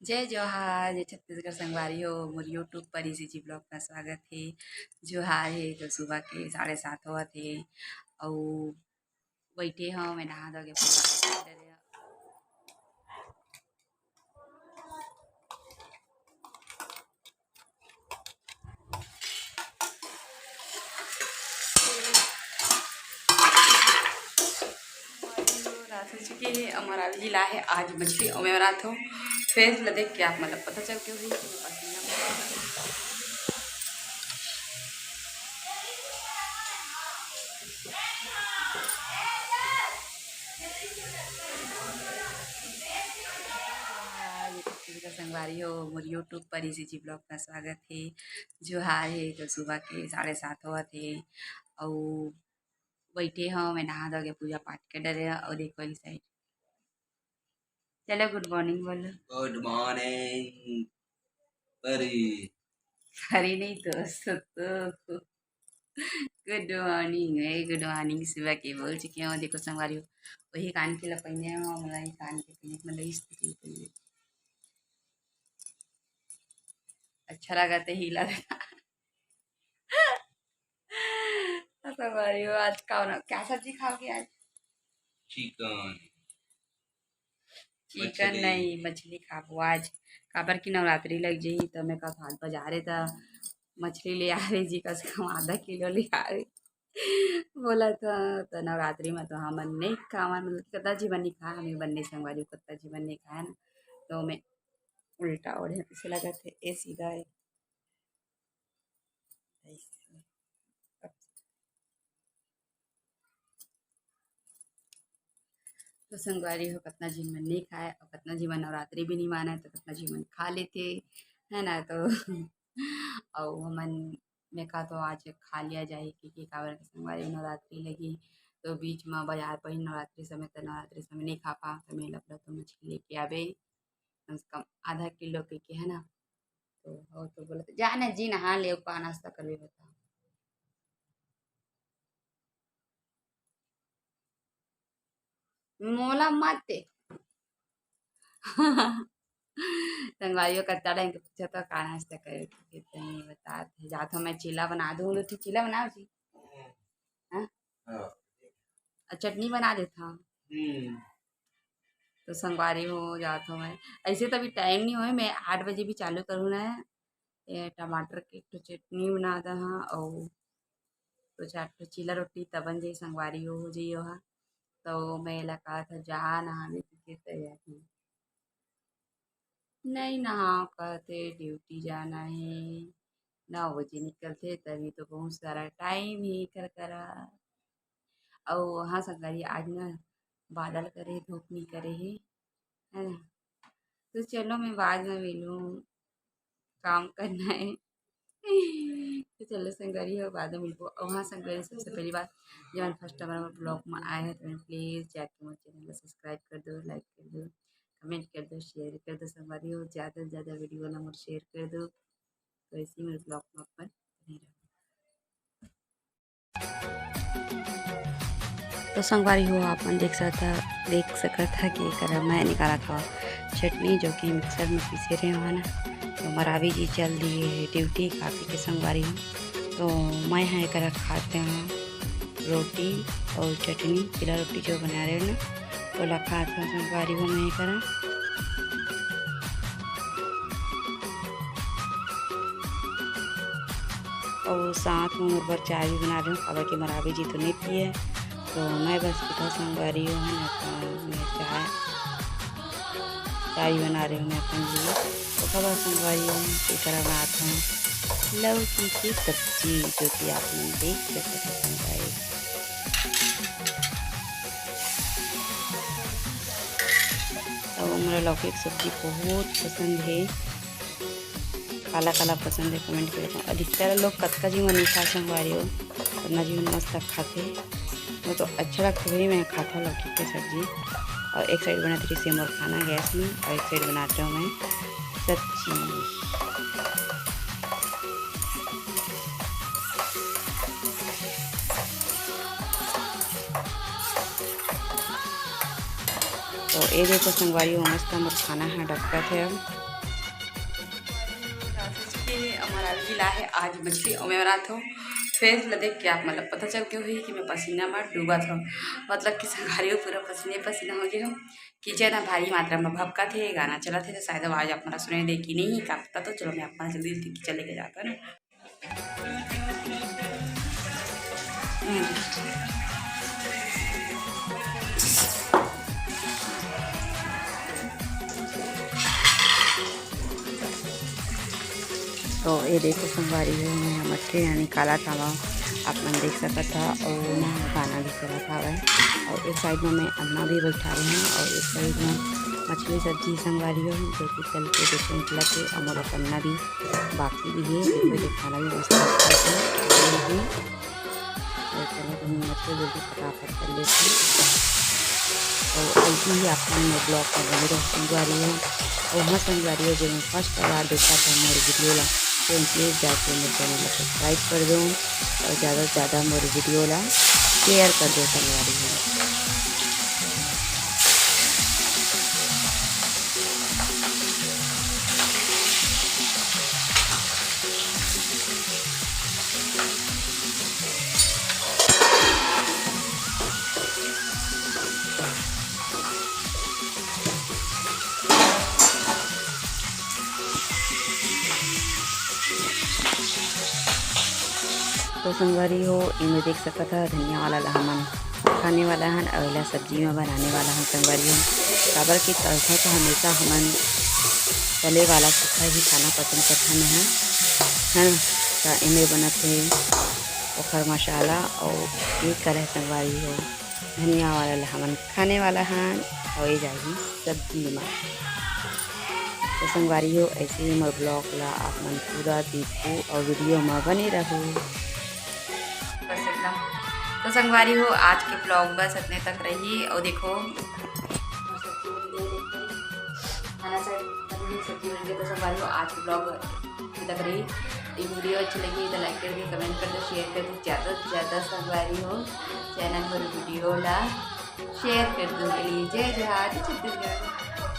जय जोहार जय छत्तीसगढ़ संगवारी हो मोर यूट्यूब पर इसी जी ब्लॉग में स्वागत है। जोहार है तो सुबह के 7:30 होवत हे अउ बइठे हव मैं नहा धो के पूजा करे रात हो चुकी है। हमारा अभी जिला है आज मछली और मैं रात हो फेस ला देख के आप मतलब पता चल के हुई कि मैं पसीना छत्तीसगढ़ संगवारी हो मोर यूट्यूब पर इसी जी ब्लॉग में स्वागत है। जोहार है तो सुबह के 7:30 होवत हे अउ बइठे हव मैं नहा धो के पूजा पाठ के डरे और देखो इस साइड चलो गुड मॉर्निंग बोलो। गुड मॉर्निंग परी। हरी नहीं तो गुड मॉर्निंग है गुड मॉर्निंग सुबह के बोल चुकी हूँ। देखो संगवारी हो वही कान के लपैने मलाई कान के पहने मतलब इस तरीके अच्छा लगा तो हिला देना। संगवारी हो आज क्या सब्जी खाओगे आज? चिकन चिकन नहीं मछली खाबो आज काबर की नवरात्रि लग जाही तो मैं कल हाट बाजारे था मछली ले आ रही जी कम से कम आधा किलो ले आ रही बोला था तो नवरात्रि में तो हमन नहीं खावन मतलब कदा जीवन नहीं खा हमें बनने संगवारी कत्ता जीवन नहीं खाया ना तो मैं उल्टा ओढ़े से लगा थे ए सीधा है ऐसे। तो संगवारी हो कितना जीवन नहीं खाए और कितना जीवन नवरात्रि भी नहीं माना है तो कितना जीवन खा लेते है ना तो और हमन में का तो आज खा लिया जाए क्योंकि काबर के संगवारी नवरात्रि लगी तो बीच में बाजार पर ही नवरात्रि समय तो नवरात्रि समय नहीं खा पा तो मैं लपड़ा तो मछली लेके आवे कम से कम आधा किलो के है ना तो हो तो बोला तो जाना जी नहा ले का नाश्ता करवे बता मोला मत दे। संगवारियों करता रहे कि पूछा तो का नाश्ता करे कितने बता थे जात हो मैं चीला बना दूँ तो चीला बनाओ जी हाँ और चटनी बना देता तो संगवारी हो जात हो मैं ऐसे तो अभी टाइम नहीं होए मैं 8 बजे भी चालू करूँ ना ये टमाटर के तो चटनी बना दा हाँ और तो चार ठो चीला रोटी तबन जे संगवारी हो जाइयो हा तो मैं लगा था जा नहाने की तैयारी नहीं नहा कहते ड्यूटी जाना है 9 बजे निकलते तभी तो बहुत सारा टाइम ही कर करा और वहाँ संगवारी आज ना बादल करे धूप नहीं करे है ना तो चलो मैं बाद में मिलूँ काम करना है। तो चलो संगवारी हो बाद में मिलबो और वहाँ संगवारी सबसे पहली बात जब फर्स्ट टाइम हमारे ब्लॉग में आए हैं तो प्लीज़ जाके मेरे चैनल को सब्सक्राइब कर दो लाइक कर दो कमेंट कर दो शेयर कर दो संगवारी हो ज़्यादा से ज़्यादा वीडियो ना मुझे शेयर कर दो तो इसी मेरे ब्लॉग में अपन बने रहो। तो संगवारी हो आपन देख सकता था कि कर मैं निकाला था चटनी जो कि मिक्सर में पीसे रहे हो ना तो मरावी जी चल दिए ड्यूटी काफ़ी के संगवारी हो तो मैं है कर खाते हैं रोटी और चटनी पीला रोटी जो बना रहे हो ना तो लखा था संगवारी हो मैं करा और साथ में मुर्बर चाय भी बना रही हूँ खबर की मरावी जी तो नहीं पिए तो मैं बस पिता संगवारी हूँ ना तो मैं चाय बना रही हूँ मैं अपन लिए तो खबर संगवारी हूँ इस तरह बनाता हूँ लौकी की सब्जी जो कि आपने देख सकते हैं संगवारी तो मेरा लौकी की सब्जी बहुत पसंद है काला काला पसंद है कमेंट करता हूँ अधिकतर लोग कतका जीवन नहीं खा संगवारी हो अपना जीवन मस्त खाते वो तो अच्छा लगता है मैं खाता लौकी की सब्जी और एक साइड बनाती रही सेम और खाना गैस में और एक साइड बनाता हूँ मैं सब्जी। तो ये देखो संगवारी हो मस्त मोर खाना है डक्का थे अब हमारा जिला है आज मछली और मैं बना था फेस ल देख के आप मतलब पता चल के हुई कि मैं पसीना में डूबा था मतलब कि संघारी पूरा पसीने पसीना हो गया किचन ना भारी मात्रा में भपका थे गाना चला थे तो शायद आवाज़ आप हमारा सुने देखी नहीं का पता तो चलो मैं अपना जल्दी किचन लेके जाता ना। तो ये देखो संगवारी है मैं मछली यानी काला टावा आप मन देख सकता था और ना गाना भी चला था वह और एक साइड में मैं अन्ना भी बैठा रही हूँ और एक साइड में मछली सब्जी संगवारी हो जो कि कल के देखने निकला थे और मोरा पन्ना भी बाकी भी है मुझे खाना भी मस्त चलो तो मछली जल्दी फटाफट कर लेती और ऐसी ही आप ब्लॉग कर रहे हो संगवारी है और हाँ संगवारी है जो मैं फर्स्ट बार देखा था मेरे वीडियो ला तो प्लीज़ जाके मेरे चैनल को सब्सक्राइब कर दो और ज़्यादा से ज़्यादा मेरे वीडियो ला शेयर कर दो संगवारी है। तो संगवारी हो इनमें देख सकता था धनिया वाला हमन खाने वाला हन अवेला सब्जी में बनाने वाला हन संगवारी हन काबर की तड़का तो हमेशा हमन तले वाला सूखा ही खाना पसंद करते हैं तो इनमें बनते ओखर मसाला और ये करे संगवारी हो धनिया वाला हमन खाने वाला हन और ये जाएगी सब्जी में। तो संगवारी हो ऐसे ही मोर ब्लॉग ला आप मन पूरा देखो और वीडियो में बने रहो बस एकदम। तो संगवारी हो आज के ब्लॉग बस इतने तक रही और देखो खाना सब्जी बन गई। तो संगवारी हो आज के ब्लॉग तक रही ये वीडियो अच्छी लगी तो लाइक कर दो कमेंट कर दो शेयर कर दो ज़्यादा से ज़्यादा संगवारी हो चैनल पर वीडियो ला शेयर कर दो के लिए जय जय छत्तीसगढ़।